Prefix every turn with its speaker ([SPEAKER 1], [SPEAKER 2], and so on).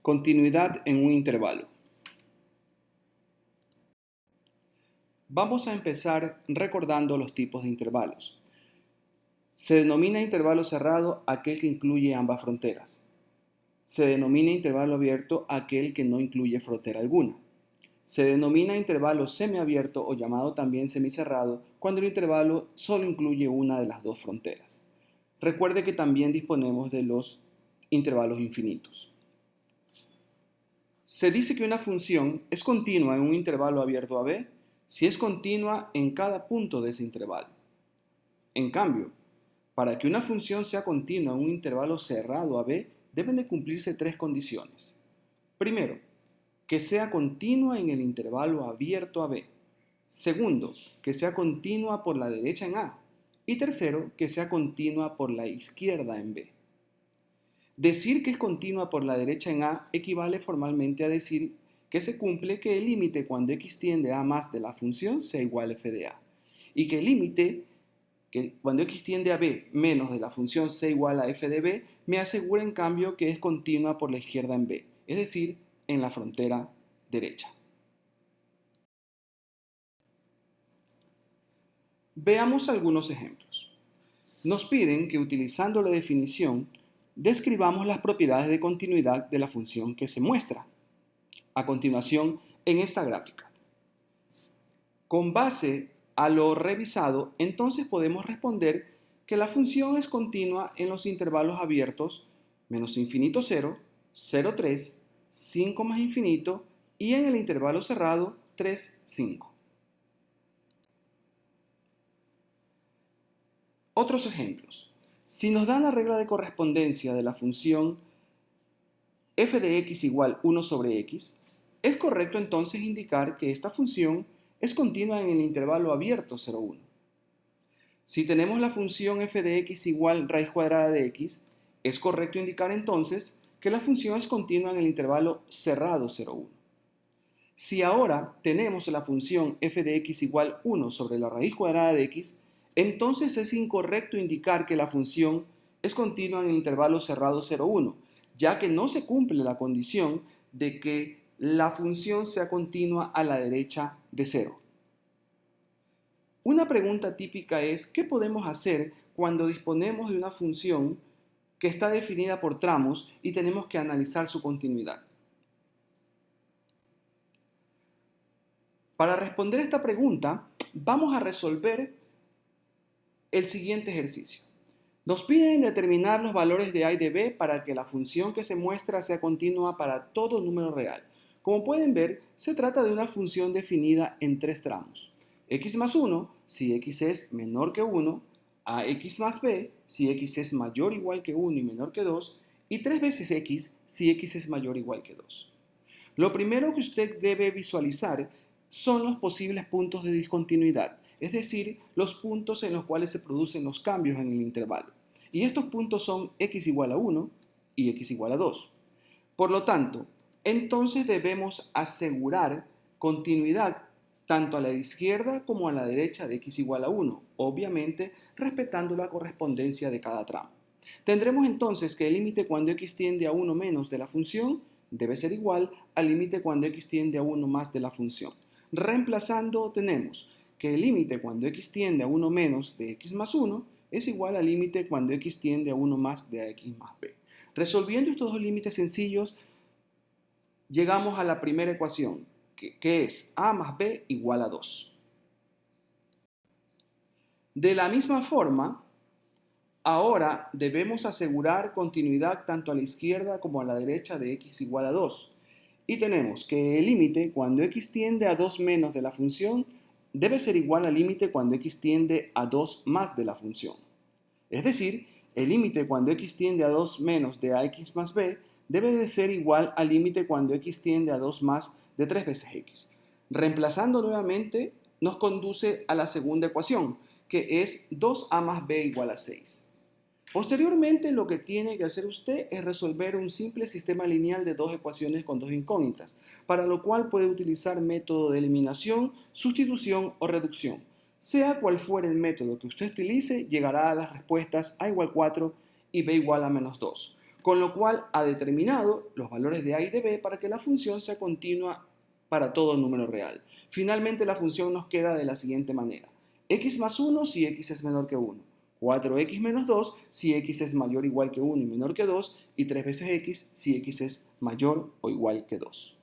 [SPEAKER 1] Continuidad en un intervalo. Vamos a empezar recordando los tipos de intervalos. Se denomina intervalo cerrado aquel que incluye ambas fronteras. Se denomina intervalo abierto aquel que no incluye frontera alguna. Se denomina intervalo semiabierto o llamado también semicerrado cuando el intervalo solo incluye una de las dos fronteras. Recuerde que también disponemos de los intervalos infinitos. Se dice que una función es continua en un intervalo abierto AB si es continua en cada punto de ese intervalo. En cambio, para que una función sea continua en un intervalo cerrado AB, deben de cumplirse tres condiciones. Primero, que sea continua en el intervalo abierto AB. Segundo, que sea continua por la derecha en A. Y tercero, que sea continua por la izquierda en B. Decir que es continua por la derecha en A equivale formalmente a decir que se cumple que el límite cuando x tiende a más de la función sea igual a f de A, y que el límite cuando x tiende a b menos de la función sea igual a f de b me asegura en cambio que es continua por la izquierda en b, es decir, en la frontera derecha. Veamos algunos ejemplos. Nos piden que utilizando la definición describamos las propiedades de continuidad de la función que se muestra a continuación en esta gráfica. Con base a lo revisado, entonces podemos responder que la función es continua en los intervalos abiertos menos infinito 0, 0, 3, 5 más infinito y en el intervalo cerrado 3, 5. Otros ejemplos. Si nos dan la regla de correspondencia de la función f de x igual 1 sobre x, es correcto entonces indicar que esta función es continua en el intervalo abierto 0, 1. Si tenemos la función f de x igual raíz cuadrada de x, es correcto indicar entonces que la función es continua en el intervalo cerrado 0, 1. Si ahora tenemos la función f de x igual 1 sobre la raíz cuadrada de x, entonces es incorrecto indicar que la función es continua en el intervalo cerrado 0, 1, ya que no se cumple la condición de que la función sea continua a la derecha de 0. Una pregunta típica es, ¿qué podemos hacer cuando disponemos de una función que está definida por tramos y tenemos que analizar su continuidad? Para responder esta pregunta, vamos a resolver el siguiente ejercicio. Nos piden determinar los valores de A y de B para que la función que se muestra sea continua para todo número real. Como pueden ver, se trata de una función definida en tres tramos. X más 1 si x es menor que 1, a x más b si x es mayor o igual que 1 y menor que 2, y 3 veces x si x es mayor o igual que 2. Lo primero que usted debe visualizar son los posibles puntos de discontinuidad, es decir, los puntos en los cuales se producen los cambios en el intervalo. Y estos puntos son x igual a 1 y x igual a 2. Por lo tanto, entonces debemos asegurar continuidad tanto a la izquierda como a la derecha de x igual a 1, obviamente respetando la correspondencia de cada tramo. Tendremos entonces que el límite cuando x tiende a 1 menos de la función debe ser igual al límite cuando x tiende a 1 más de la función. Reemplazando, tenemos que el límite cuando x tiende a 1 menos de x más 1 es igual al límite cuando x tiende a 1 más de x más b. Resolviendo estos dos límites sencillos, llegamos a la primera ecuación, que es a más b igual a 2. De la misma forma, ahora debemos asegurar continuidad tanto a la izquierda como a la derecha de x igual a 2. Y tenemos que el límite cuando x tiende a 2 menos de la función debe ser igual al límite cuando x tiende a 2 más de la función. Es decir, el límite cuando x tiende a 2 menos de ax más b debe de ser igual al límite cuando x tiende a 2 más de 3 veces x. Reemplazando nuevamente nos conduce a la segunda ecuación, que es 2a más b igual a 6. Posteriormente, lo que tiene que hacer usted es resolver un simple sistema lineal de dos ecuaciones con dos incógnitas, para lo cual puede utilizar método de eliminación, sustitución o reducción. Sea cual fuera el método que usted utilice, llegará a las respuestas a igual 4 y b igual a menos 2. con lo cual ha determinado los valores de a y de b para que la función sea continua para todo número real. Finalmente la función nos queda de la siguiente manera: x más 1 si x es menor que 1, 4x menos 2 si x es mayor o igual que 1 y menor que 2, y 3 veces x si x es mayor o igual que 2.